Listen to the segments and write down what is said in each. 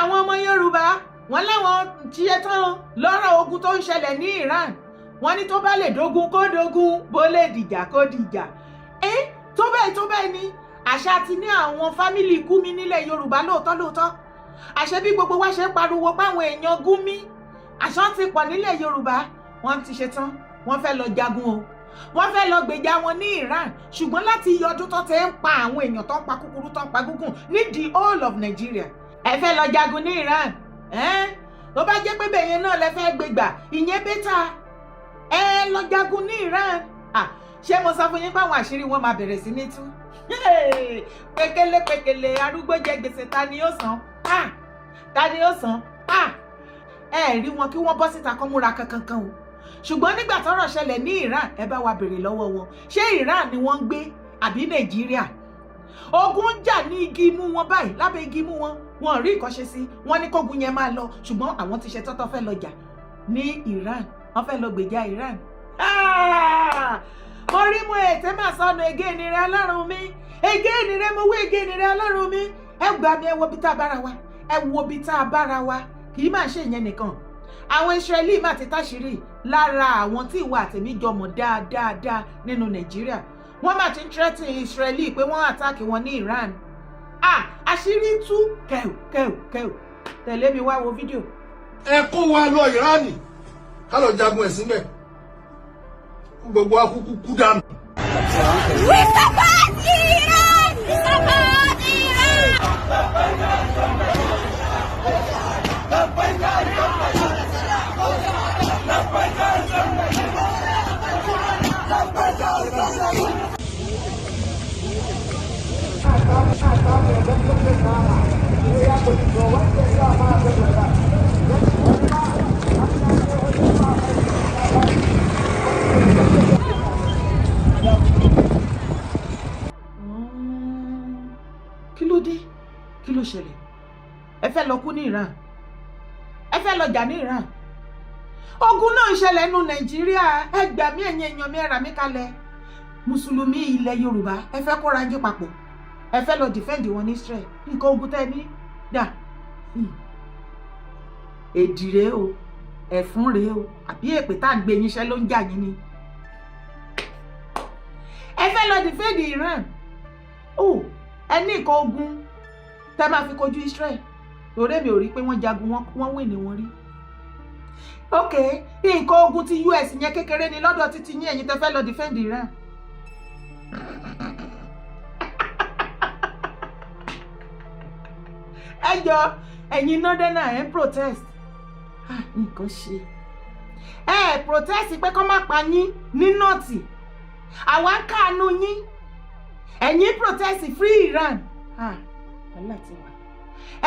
àwọn ọmọ Yorùbá wọ́n láwọn tiẹ̀ tán lọ́rọ̀ ogun tó ń ṣẹlẹ̀ ní Iran wọ́n ní tó bá lè dógun kó dógun bó lè dìjà kó dìjà tó bẹ́ẹ̀ ni àṣà ti ní àwọn fámìlì Gumi nílẹ̀ Yorùbá lóòótọ́ àṣẹ bí gbogbo wa ṣe pariwo páwọn èèyàn Gumi àṣà ti pọ̀ nílẹ̀ Yorùbá wọ́n ti ṣe tán wọ́n fẹ́ lọ jagun o wọ́n fẹ́ lọ gbèjà wọn ní Iran ṣùgbọ́n láti iye ọdún tó ti ń pa àwọn èèyàn tó ń pa kúkúrú tó ń pa gúngùn ní the whole of Nigeria ẹ fẹ́ lọ jagun ní Iran tó bá jẹ́ pé bẹ̀yẹn náà lẹ fẹ́ gbégbà ìyẹn bẹ́tà ẹ lọ jagun ní Iran ṣé mo sọ fún yín pé àwọn àṣírí wọn máa bẹ̀rẹ̀ sí ní tú pékélé arúgbó jẹ gbèsè ta ni ó san ẹ rí wọn kí wọ́n bọ́ síta kó múra kankan o ṣùgbọ́n nígbà tọ́rọ̀ ṣẹlẹ̀ ní Iran ẹ bá wa béèrè lọ́wọ́ wọn ṣé Iran ni wọ́n ń gbé àbí Nàìjíríà ogun ń jà ní igi imú wọn báyìí lábẹ́ igi imú wọn rí ìkọ́ṣe sí wọn ní kógun yẹn máa lọ ṣùgbọ́n àwọn ti ṣe tọ́tọ́ fẹ́ lọ jà ní Iran wọ́n fẹ́ lọ gbèjà Iran mo rí mo ètè máa sọnù ege ènìyàn Ọlọ́run mi ege ènìyàn mo wí ege ènìyàn Ọlọ́run mi ẹ gbà mí ẹ wo bí tá a bára wa kì í máa ṣe ìyẹn nìkan àwọn Israeli máa ti táṣìírí lára àwọn tí ìwà àtẹ̀mí jọ mọ̀ dáadáa nínú Nàìjíríà wọ́n máa ti ń tẹ́tí Israeli pé wọ́n àtàkì wọn ní Iran àṣírí tú kẹ́ù tẹ̀lé mi wá wo fídíò. ẹ kó wa lọ Iran ká lọ jagun ẹ̀sìn bẹ́ẹ̀ gbogbo akúkú kú dànù. We support Iran! We support Iran! Kí ló ṣẹlẹ̀? Ẹ fẹ́ lọ kú ní Iran? Ẹ fẹ́ lọ jà ní Iran? Ogun náà ń ṣẹlẹ̀ nínú Nàìjíríà. Ẹ gbà mí ẹ̀yin èèyàn mi ẹ rà mí kalẹ̀. Mùsùlùmí ilẹ̀ Yorùbá ẹ fẹ́ kóra yín papọ̀. Ẹ fẹ́ lọ defend wọn ní Israel. Nǹkan ogun tẹ́ ní dà. Èdì rèé o, ẹ̀fún rèé o, àbí èpè tá à ń gbé yín iṣẹ́ ló ń jà yín ni. Ẹ fẹ́ lọ defend Iran. Ẹ ní nǹkan ogun tẹ́ máa fi kojú Israel torí mi ò rí pé wọ́n jagun wọ́n wìn ní wọn rí. Ok, nǹkan ogun ti US yẹn kékeré ni lọ́dọ̀ títí yín ẹ̀yin tẹ́ fẹ́ lọ defend Iran. Ẹ jọ ẹ̀yin northerner ẹ̀ ń protest nǹkan ṣe protest pé kó má pa yín ní nọ́ọ̀tì àwa ń káàánú yín ẹ̀yin protest free Iran.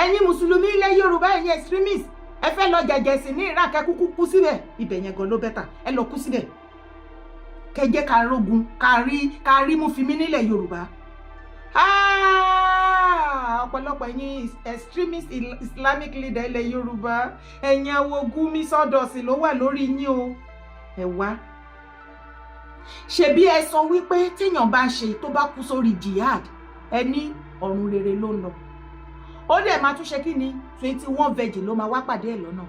Ẹ̀yin Mùsùlùmí ilẹ̀ Yorùbá ẹ̀yin extremist ẹ fẹ́ lọ jẹ̀jẹ̀ sí ní Iraq ẹ kúkú kú síbẹ̀ ibẹ̀ yẹn gan ló bẹ́tà ẹ lọ kú síbẹ̀ kẹjẹ́ ká rógun ká rí mú fi mí nílẹ̀ Yorùbá. Ọ̀pọ̀lọpọ̀ ẹ̀yin extremist Islamic leader ilẹ̀ Yorùbá ẹ̀yin awo Gumi sọ́dọ̀sì ló wà lórí yín o ẹ wá. Ṣebí ẹ sọ wípé téèyàn bá ń ṣe tó bá kú sórí jihad ẹ ní ọ̀run rere ló ń lọ ó dẹ̀ máa tún ṣe kí ni 21 virgin ló máa wá pàdé ẹ̀ lọ́nà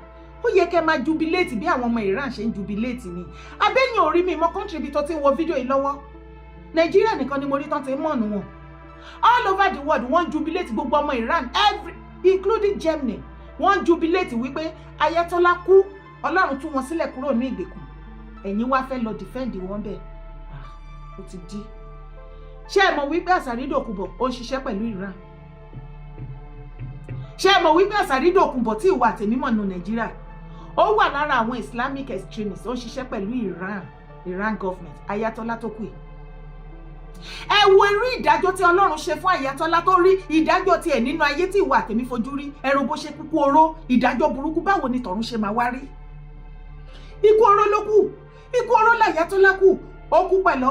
ó yẹ kẹ́ máa jubilate bí àwọn ọmọ Iran ṣe ń jubilate ni abẹ́yìn orí mi mọ́ country bí tó ti ń wo fídíò yìí lọ́wọ́ Nàìjíríà nìkan ni mo rí tán ti ń mọ̀nù wọn all over the world wọ́n jubilate gbogbo ọmọ Iran including Germany wọ́n jubilate wípé Ayatollah kú Ọlọ́run tú wọn sílẹ̀ kúrò ní ìgbèkùn ẹ̀yin wá fẹ́ lọ defend wọn bẹ́ẹ̀ ó ti di. Ṣé ẹ mọ̀ wípé Asiri Dokubo ó ń ṣiṣẹ́ pẹ̀lú Iran? Ṣé ẹ mọ̀ wípé Asiri Dokubo tí ìwà àtẹ̀mímọ̀ nù Nàìjíríà ó wà lára àwọn Islamic extremists ó ń ṣiṣẹ́ pẹ̀lú Iran government Ayatollah tó kù. Ẹ wo irú ìdájọ́ tí Ọlọ́run ṣe fún Ayatollah tó rí ìdájọ́ tiẹ̀ nínú ayé tí ìwà àtẹ̀mí fojú rí ẹ̀rọ bó ṣe kúkú oró ìdájọ́ burúkú báwo ni tọ̀run ṣe máa wá rí? Ikú oró ló kù, ikú oró l'Ayatollah kù, ó kú pẹ̀lú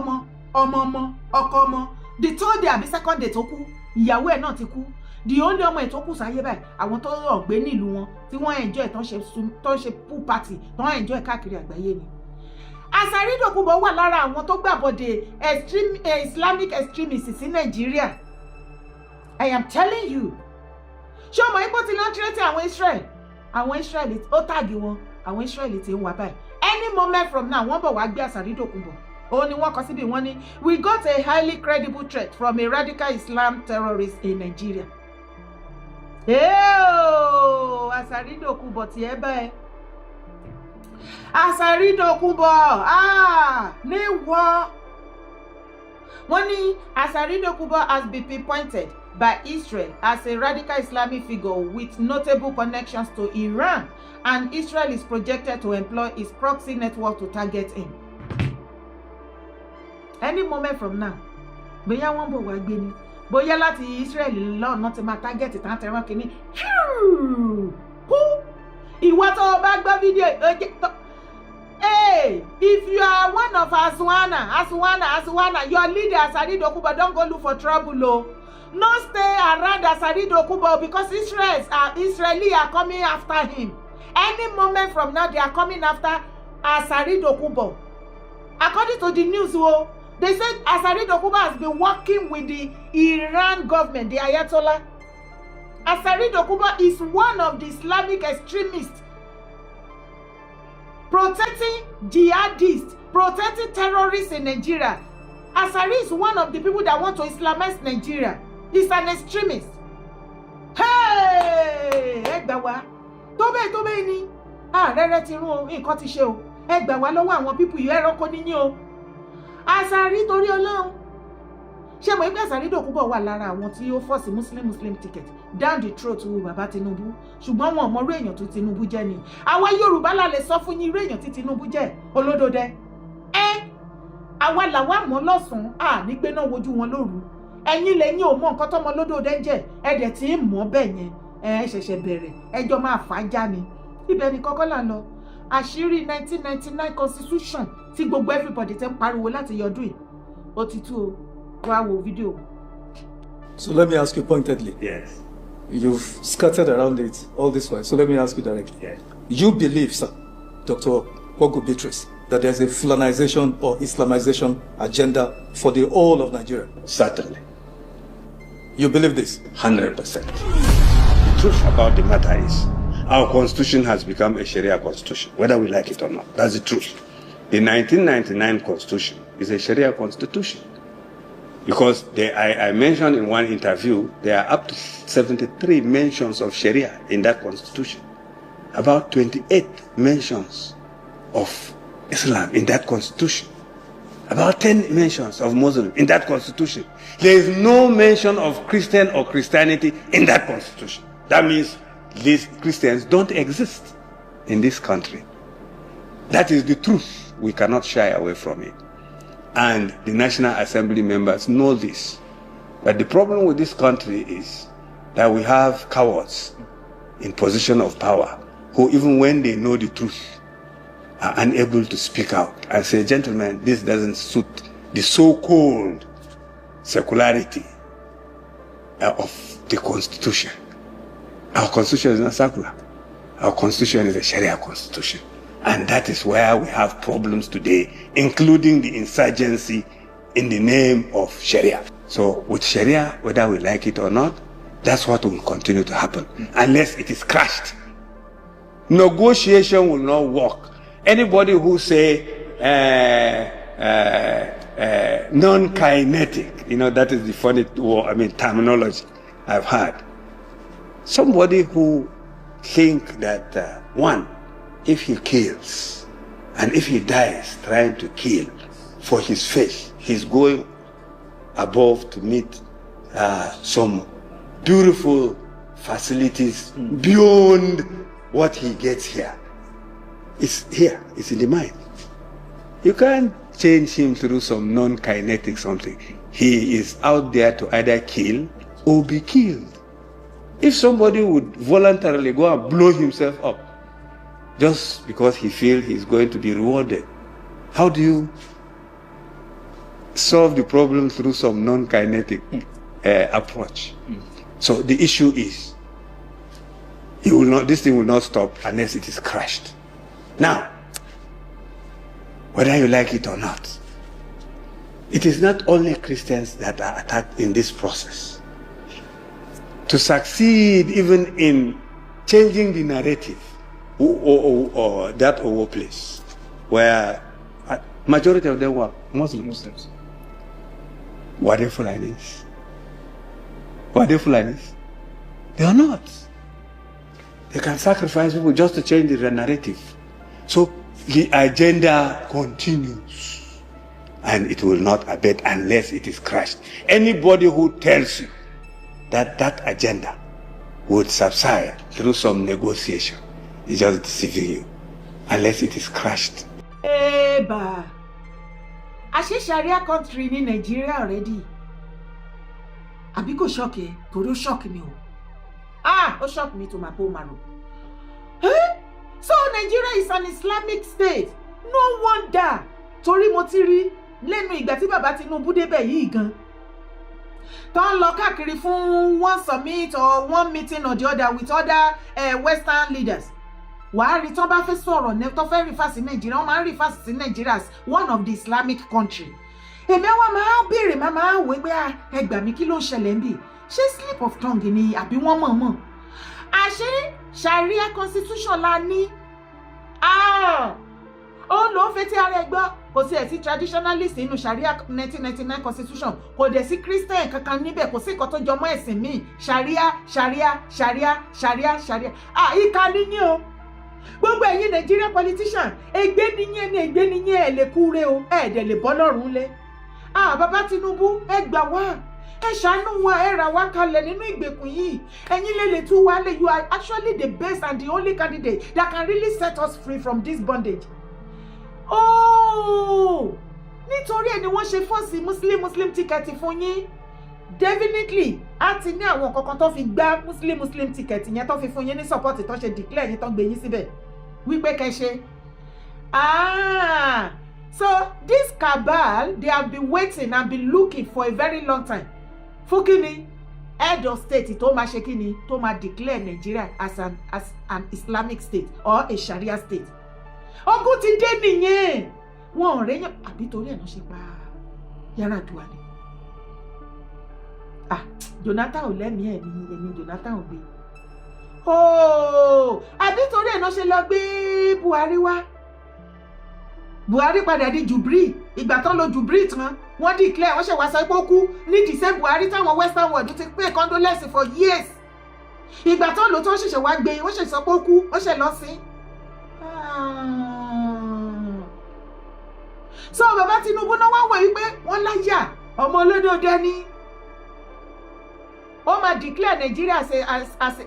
ọmọ ọkọ ọmọ the third day àbí second day tó kú ìyàwó ẹ̀ náà ti kú the only ọmọ ẹ̀ tó kù sáyé báyìí àwọn tó ọ̀gbẹ́ nílùú wọn tí wọ́n enjoy tó ń ṣe pool party tó ń enjoy káàkiri àgbáyé ni. Asiri Dokubo wà lára àwọn tó gbàbọ̀dé Islamic extremists sí Nàìjíríà I am telling you ṣé ọmọ ipò ti lọ tírẹ́tì àwọn Israel ó tàgì wọn àwọn Israel ti ń wá báyìí any moment from now wọ́n bọ̀ wá gbé Asiri Dokubo òun ni wọ́n kọ síbi wọ́n ní we got a highly credible threat from a radical Islam terrorist in Nigeria. Asiri Dokubo ti ẹ bẹ́ẹ̀ Asiri Dokubo ní wọ́ wọ́n ní Asiri Dokubo has been pinpointed by Israel as a radical Islamic figure with notable connections to Iran, and Israel is projected to employ its proxy network to target him. Any moment from now, bóyá wọ́n bọ̀ wá gbé ni, bóyá láti Israel lọ́nà ti máa target tán tẹ̀rán kìíní. Ìwọ tó o bá gbọ́ fídíò hey, if you are one of Aswana, your leader Asiri Dokubo, don't go look for trouble, oh. No stay around Asiri Dokubo because Israeli are coming after him. Any moment from now, they are coming after Asiri Dokubo. According to the news, they said Asiri Dokubo has been working with the Iran government, the Ayatollah. Asiri Dokubo is one of the Islamic extremists protecting jihadists, protecting terrorists in Nigeria. Asiri is one of the people that want to Islamize Nigeria. He's an extremist. Hey! Ẹgbàá tó bẹ́ẹ̀ ni. Rẹ́rẹ́ ti rún o, nǹkan ti ṣe o. Ẹgbàá lọ́wọ́ àwọn pípù yìí ẹranko níyìn o. Asiri torí Ọlọ́run. Ṣé mo ẹgbẹ́ Asiri Dokubo wà lára àwọn tí ó fọ́ọ̀sì Muslim ticket down the throat wo bàbá Tinubu. Ṣùgbọ́n wọn mọ irú èèyàn tó Tinubu jẹ́ ni. Àwa Yorùbá la lè sọ fún yín irú èèyàn tí Tinubu jẹ́ olódòdẹ. Àwa làwa mọ̀ lọ́sàn-án ní gbé náà wojú wọn lóru. Ẹ̀yin lẹ́yìn ò mọ nǹkan tọ́mọ lódòdẹ ń jẹ́ ẹ̀dẹ̀ tí ń mọ̀ bẹ́ẹ̀ yẹn ṣẹ̀ṣẹ̀ bẹ̀rẹ̀ ẹjọ́ máa fà á já ni. Ibẹ̀ ni kọ́kọ́ là ń lọ. Àṣírí 1999 constitution tí gbogbo everybody tẹ́ ń pariwo láti yọdún yìí. Ó ti tú o. Wá wo fídíò. So let me ask you pointedly. Yes. You've scattered around it all this while. So let me ask you directly. Yes. You believe, sir, Dr. Gbogbo Beatrice, that there's a Fulanization or Islamization agenda for the whole of Nigeria? Certainly. You believe this? 100%. The truth about the matter is, our constitution has become a Sharia constitution, whether we like it or not. That's the truth. The 1999 constitution is a Sharia constitution. Because I mentioned in one interview, there are up to 73 mentions of Sharia in that constitution. About 28 mentions of Islam in that constitution. About 10 mentions of Muslim in that constitution. There is no mention of Christian or Christianity in that constitution. That means these Christians don't exist in this country. That is the truth. We cannot shy away from it. And the National Assembly members know this. But the problem with this country is that we have cowards in position of power who, even when they know the truth, are unable to speak out and say, gentlemen, this doesn't suit the so-called secularity of the Constitution. Our Constitution is not secular. Our Constitution is a Sharia Constitution. And that is where we have problems today, including the insurgency in the name of Sharia. So with Sharia, whether we like it or not, that's what will continue to happen, unless it is crushed. Negotiation will not work. Anybody who say non-kinetic, that is the funny terminology I've heard. Somebody who think that, one, if he kills and if he dies trying to kill for his faith, he's going above to meet some beautiful facilities beyond what he gets here. It's here, it's in the mind. You can't change him through some non-kinetic something. He is out there to either kill or be killed. If somebody would voluntarily go and blow himself up just because he feels he's going to be rewarded, how do you solve the problem through some non-kinetic approach? So the issue is, this thing will not stop unless it is crushed. Now, whether you like it or not, it is not only Christians that are attacked in this process. to succeed even in changing the narrative or that Owo place, where majority of them were Muslims. Were they Fulanis? Were they Fulanis? They are not. They can sacrifice people just to change the narrative. So the agenda continues, and it will not abate unless it is crushed. Anybody who tells you that that agenda would subside through some negotiation is just deceiving you, unless it is crushed. Eba, àṣé Sharia country ní Nigeria already. Àbí kò shock ẹ, torí ó shock mi o. Ó shock me to my bone marrow. So Nigeria is an Islamic state. No wonder. Torí mo ti rí lẹ́nu ìgbà tí bàbá Tinubu débẹ̀ yìí gan. Tó ń lọ káàkiri fún one summit or one meeting or the other with other Western leaders. Wàá rí tó bá fẹ́ sọ̀rọ̀ tó fẹ́ refer sí Nigeria, wọ́n máa ń refer sí Nigeria as one of the Islamic country. Èmi àwọn máa béèrè máa wò pé ẹ gbà mí kí ló ń ṣẹlẹ̀ níbí. Ṣé slip of tongue ni àbí wọ́n mọ̀? Àṣé Sharia constitution la ní. Ó ló fẹ́ tí ara ẹ gbọ́. Kò sí ẹ̀ sí traditionalist nínú Sharia 1999 constitution. Kò dẹ̀ sí Christian kankan níbẹ̀. Kò sí nǹkan tó jọmọ́ ẹ̀sìn míì. Sharia. Ìkà ni yín o. Gbogbo ẹ̀yin Nigeria politician, ègbé ni yín ẹ̀ lè kúre o. Ẹ̀ dẹ̀ lè bọ́ lọ́rùn lé. Bàbá Tinubu, ẹ gbà wá. Ẹ ṣàánú wa, ẹ rà wá kalẹ̀ nínú ìgbèkùn yìí. Ẹ̀yin lè tú wa lé. You are actually the best and the only candidate that can really set us free from this bondage. Nítorí ẹ̀ ni wọ́n ṣe fọ́ọ̀sì Muslim ticket fún yín. Definitely, a ti ní àwọn kankan tó fi gbá Muslim ticket yẹn tó fi fún yín ní support tó ṣe declare yín tó gbé yín síbẹ̀. Wípé kẹ́ ṣe. So this cabal, they have been waiting and been looking for a very long time. Fún kíni? Head of state tó máa ṣe kíni? Tó máa declare Nigeria as an Islamic state or a Sharia state. Ogun ti dé nìyẹn. Wọ́n ò rẹ́yàn àbí torí ẹ̀ náà ṣe pa Yar'Adua ni. Jonathan ò lẹ́mìí ẹ̀ ní ẹ̀mí Jonathan ò gbé. Àbí torí ẹ̀ náà ṣe lọ gbé Buhari wá. Buhari padà di Jubril. Ìgbà tán lo Jubril tán, wọ́n declare wọ́n ṣe wá sọ pé ó kú ní the same Buhari táwọn Western world ti pay condolence for years. Ìgbà tán lò tó ṣẹ̀ṣẹ̀ wá gbé, wọ́n ṣe sọ pé ó kú, wọ́n ṣe lọ sí. So bàbá Tinubu náà wá wò wípé wọ́n láyà ọmọ olódòdó ni. Ó máa declare Nigeria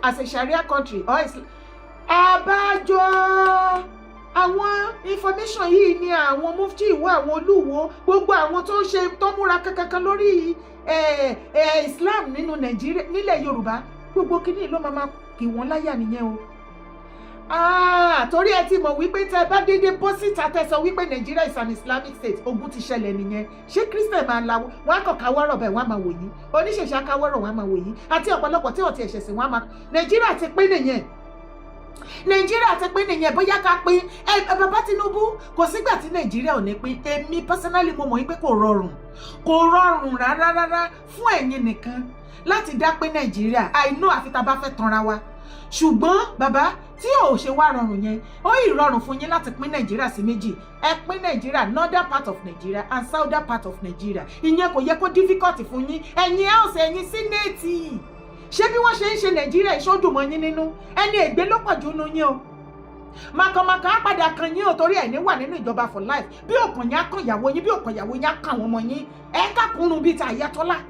as a Sharia country or Àbájọ. Àwọn information yìí ni àwọn mufti ìwọ àwọn olúwo gbogbo àwọn tó ń ṣe tó múra kankan lórí Islam nínú Nigeria nílẹ̀ Yorùbá gbogbo kíní ló máa kì wọ́n láyà nìyẹn o. Torí ẹ ti mọ̀ wípé tẹ́ bá dédé bọ́ síta tẹ́ sọ wípé Nigeria is an Islamic state, ogun ti ṣẹlẹ̀ nìyẹn. Ṣé Christian máa lawọ́ wọn á kàn káwọ́rọ̀ bẹ́ẹ̀ wọ́n á máa wò yín, oníṣẹ̀ṣẹ̀ káwọ́rọ̀ wọ́n á máa wò yín, àti ọ̀pọ̀lọpọ̀ tí ọ̀tí ẹ̀ṣẹ̀ sí wọ́n á máa. Nigeria ti pín nìyẹn. Nàìjíríà ti pín nìyẹn, bóyá ká pín. Bàbá Tinubu, kò sígbà tí Nàìjíríà ò ní pín. Èmi personally mo mọ̀ wípé kò rọrùn rárá fún ẹ̀yin nìkan láti dá pín Nàìjíríà. I know àfi tá bá fẹ́ tanra wa. Ṣùgbọ́n bàbá tí ò ṣe wá rọrùn yẹn, ó ìrọ̀rùn fún yín láti pín Nàìjíríà sí méjì. Ẹ pín Nàìjíríà northern part of Nigeria and southern part of Nigeria. Ìyẹn kò yẹ kó difficult fún yín. Ẹ̀yin house, ẹ̀yin senate. Ṣé bí wọ́n ṣe ń ṣe Nàìjíríà ìṣòdùn mọ́ yín nínú? Ẹni ègbé ló pọ̀ jù nínú yín o. Màkàmàkà á padà kan yín o torí ẹ̀ ní wà nínú ìjọba for life. Bí òkàn yín á kan ìyàwó yín, bí òkàn ìyàwó yín á kan àwọn ọmọ yín. Ẹ kákùnrùn bíi ti Ayatollah.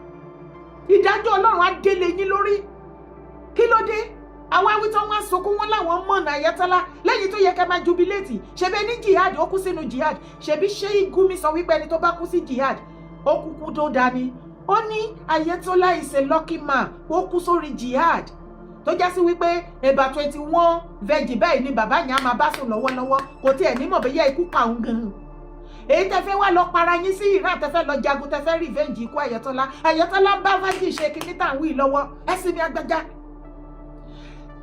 Ìdájọ́ Ọlọ́run á délé yín lórí. Kí ló dé? Àwọn awítọ́ wọn sunkún wọn láwọn mọ̀nà Ayatollah lẹ́yìn tó yẹ ká máa jubilate. Ṣebí ní jihad, ó kú sínú jihad. Ṣebí Sheikh Gumi sọ wípé ẹni tó bá kú sí jihad, ó kúkú tó dání. Ó ní Ayatollah is a lucky man, ó kú sórí jihad. Tó já sí wípé ẹ̀bà 21 vẹ́jì báyìí ni bàbá yẹn á máa bá sùn lọ́wọ́lọ́wọ́. Kò tiẹ̀ nímọ̀ bóyá ikú pa òun gan-an. Èyí tẹ́ fẹ́ wá lọ para yín sí Iran, tẹ́ fẹ́ lọ jagun, tẹ́ fẹ́ revenge ikú Ayatollah. Ayatollah ń bá fájì ṣe kíní tá à ń wí lọ́wọ́. Ẹ sì ní agbájá.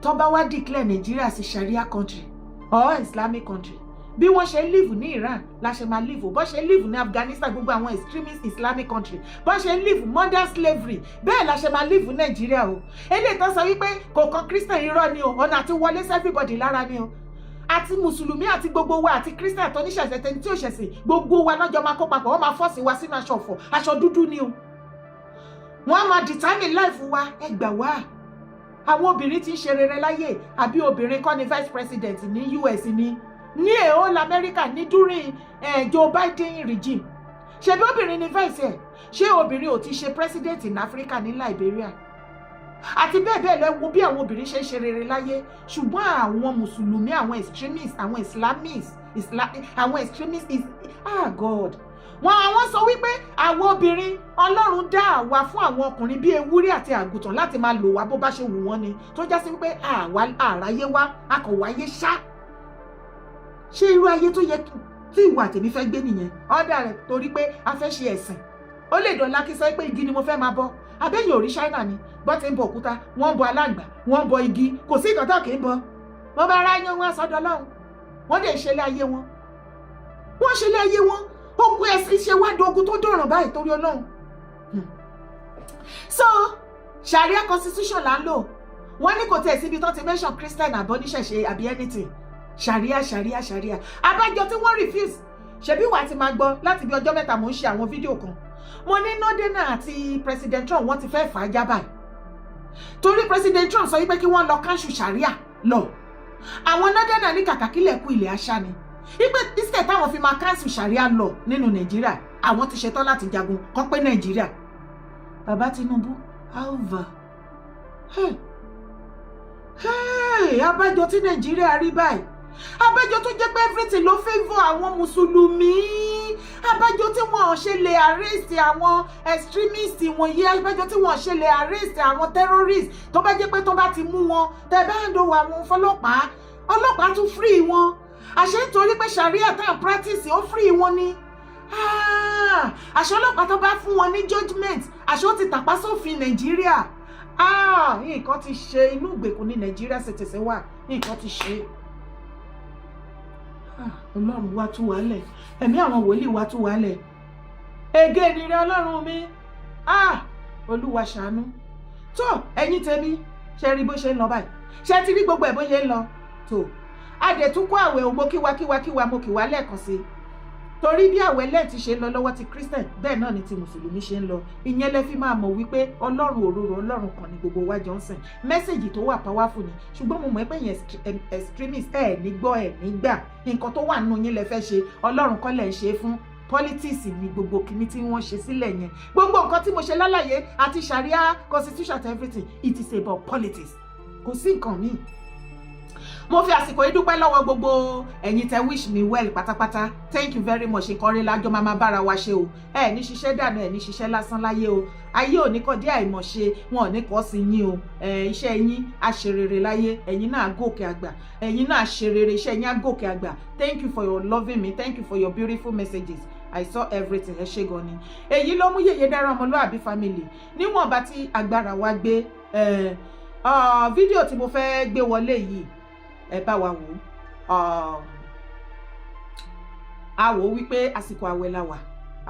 Tó bá wá declare Nigeria as a Sharia country or Islamic country, bí wọ́n ṣe live ní Iran la ṣe máa live bó ṣe live ní Afghanistan gbogbo àwọn extremist Islamic country bó ṣe live modern slavery bẹ́ẹ̀ la ṣe máa live Nàìjíríà o eléyìí tó sọ wípé kò kan Christian irọ́ ni o ọ̀nà àti wọlé sí everybody lára ni o àti mùsùlùmí àti gbogbo wa àti Christian tó níṣẹ̀ṣẹ̀ tẹni tí ò ṣẹ̀sìn gbogbo wa lọ́jọ́ máa kó papọ̀ wọ́n máa fọ́ọ̀sì wa sínú aṣọ ọ̀fọ̀ aṣọ dúdú ni o wọ́n máa determine life wa ẹ gbà wá àwọn obìnrin tí ń ṣe rere láyé àbí obìnrin kọ́ ni vice president ní US ní èhó America ní during Joe Biden regime ṣebí obìnrin ni vice ẹ̀ ṣé obìnrin ò ti ṣe president in Africa ní Liberia àti bẹ́ẹ̀ bẹ́ẹ̀ lọ wo bí àwọn obìnrin ṣe ń ṣe rere láyé ṣùgbọ́n àwọn mùsùlùmí àwọn extremists àwọn islamists àwọn extremists God àwọn sọ wípé àwọn obìnrin Ọlọ́run dá àwa fún àwọn ọkùnrin bíi ewúrẹ́ àti àgùntàn láti máa lò wá bó bá ṣe wù wọ́n ni tó já sí wípé àráyé wá akọ̀wáyé ṣá ṣé irú ayé tó yẹ tí ìwà tèmi fẹ́ gbé nìyẹn ọ̀dà rẹ̀ torí pé a fẹ́ ṣe ẹ̀sìn ó lè dọ̀la kí sọ pé igi ni mo fẹ́ máa bọ abẹ́yìn òrí China ni bọ́ ti ń bọ òkúta wọ́n ń bọ aláǹgbá wọ́n ń bọ igi kò sí ìkọ̀tọ̀ kì í bọ wọ́n bá ráyé wọn sọ́dọ̀ Ọlọ́run wọ́n dẹ̀ ṣe lé ayé wọn wọ́n ṣe lé ayé wọn ogun ẹ̀sìn ṣe wá dogun tó dọ̀ràn báyìí torí Ọlọ́run so Sharia constitution là ń lò wọ́n ní kò tẹ̀ síbi tó ti mention Christian àbọ̀níṣẹ̀ṣe àbí anything Sharia abájọ tí wọ́n refuse ṣebí wàá ti máa gbọ́ láti bí ọjọ́ mẹ́ta mò ń ṣe àwọn fídíò kan mo ní Northern àti President Trump wọ́n ti fẹ́ fà á já báyìí torí President Trump sọ wípé kí wọ́n lọ cancel Sharia lọ àwọn Northern ní kàkà kílẹ̀ kú ilẹ̀ àṣà ni wípé instead táwọn fi máa cancel Sharia lọ nínú Nàìjíríà àwọn ti ṣetán láti jagun kọ́ pé Nàìjíríà bàbá Tinubu alva abájọ tí Nàìjíríà rí báyìí abájọ tó jẹ́ pé everything ló favour àwọn mùsùlùmí abájọ tí wọ́n ṣe lè arrest àwọn extremist wọ̀nyí abájọ tí wọ́n ṣe lè arrest àwọn terrorist tó bá jẹ́ pé tó bá ti mú wọn tẹ́ bá ń dòwò àwọn ọlọ́pàá tún free wọn àṣẹ nítorí pé Sharia tá à ń practice ó free wọn ni àṣẹ ọlọ́pàá tó bá fún wọn ní judgement àṣẹ ó ti tàpá sófin Nàìjíríà nǹkan ti ṣe inú ìgbèkùn ní Nàìjíríà ṣètìṣẹ́ wà nǹkan ti ṣe Ọlọ́run wá tú wálẹ̀ ẹ̀mí àwọn wòlíì wá tú wálẹ̀ ègé nìrẹ Ọlọ́run mi Olúwa ṣàánú tó ẹ̀yin tèmi ṣe rí bó ṣe ń lọ báyìí ṣe ti rí gbogbo ẹ̀ bó ṣe ń lọ tó adẹ̀túnkọ́ àwẹ̀ ògbó kíwákíwá mo kì wá lẹ́ẹ̀kan sí torí bí àwẹ̀ lẹ́ẹ̀tì ṣe ń lọ lọ́wọ́ ti Christian bẹ́ẹ̀ náà ni ti mùsùlùmí ṣe ń lọ ìyẹn lẹ fi máa mọ̀ wípé Ọlọ́run òróró Ọlọ́run kan ni gbogbo wa jọ ń sìn mẹ́sẹ̀gì tó wà powerful ni ṣùgbọ́n mo mọ̀ pé yẹn extremist ní gbọ́ nígbà nǹkan tó wà nínú yín lẹ fẹ́ ṣe Ọlọ́run kọ́ lẹ̀ ń ṣe fún politics ni gbogbo kìíní tí wọ́n ṣe sílẹ̀ yẹn gbogbo nǹkan tí mo ṣe lálàyé àti Sharia constitution and everything it is about politics kò sí nǹkan míì mo fi àsìkò yìí dúpẹ́ lọ́wọ́ gbogbo ẹ̀yin tẹ́ wish me well pátápátá thank you very much ìkọrin lájọ máa bára wa ṣe o ní ṣiṣẹ́ dànù ní ṣiṣẹ́ lásán láyé o ayé ò ní kọ́ dé àìmọ̀ṣe wọn ò ní kọ́ sí yín o iṣẹ́ yín á ṣe rere láyé ẹ̀yin náà gòkè àgbà ẹ̀yin náà ṣe rere iṣẹ́ yín á gòkè àgbà thank you for your loving me thank you for your beautiful messages I saw everything ẹ ṣé gan ni èyí ló mú Yèyé Dára Ọmọlúàbí family níwọ̀nba tí agbára wa gbé fídíò tí mo fẹ́ gbé wọlé yìí ẹ bá wa wò a wò wípé àsìkò àwẹ̀ la wà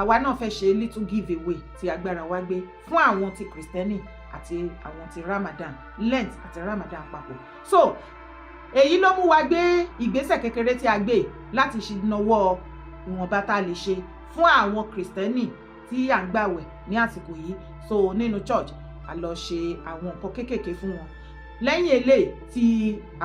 àwa náà fẹ́ ṣe little give away tí agbára wa gbé fún àwọn ti Kristẹni àti àwọn ti Ramadan Lent àti Ramadan papọ̀ so èyí ló mú wa gbé ìgbésẹ̀ kékeré tí a gbé láti ṣìnàwọ́ ìwọ̀nba tá a lè ṣe fún àwọn Kristẹni tí à ń gbàwẹ̀ ní àsìkò yìí so nínú church a lọ ṣe àwọn nǹkan kéékèèké fún wọn lẹ́yìn eléyìí tí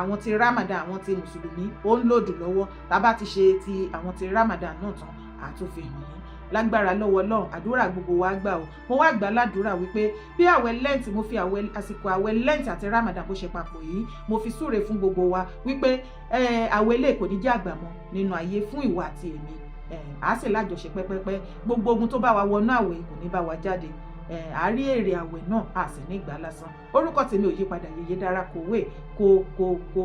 àwọn ti Ramadan àwọn ti mùsùlùmí ó ń lòdù lọ́wọ́ tá a bá ti ṣe ti àwọn ti Ramadan náà tán àtúnfi hàn yín lágbára lọ́wọ́ Ọlọ́run àdúrà gbogbo wa gbà ó mo wá gbà ládùúrà wípé bí àwẹ̀ Lent mo fi àsìkò àwẹ̀ Lent àti Ramadan bó ṣe papọ̀ yìí mo fi súre fún gbogbo wa wípé àwẹ̀ ilé kò ní jẹ́ àgbàmọ́ nínú ayé fún ìwà àti èmi àá sì lájọṣe pẹ́pẹ́pẹ́ gbogbo ogun tó bá wa wọnú àwẹ̀ kò ní bá wa jáde àárí èrè àwẹ̀ náà a sì ní gbà lásán orúkọ tèmi ò yípadà Yèyé Dára kòwé kò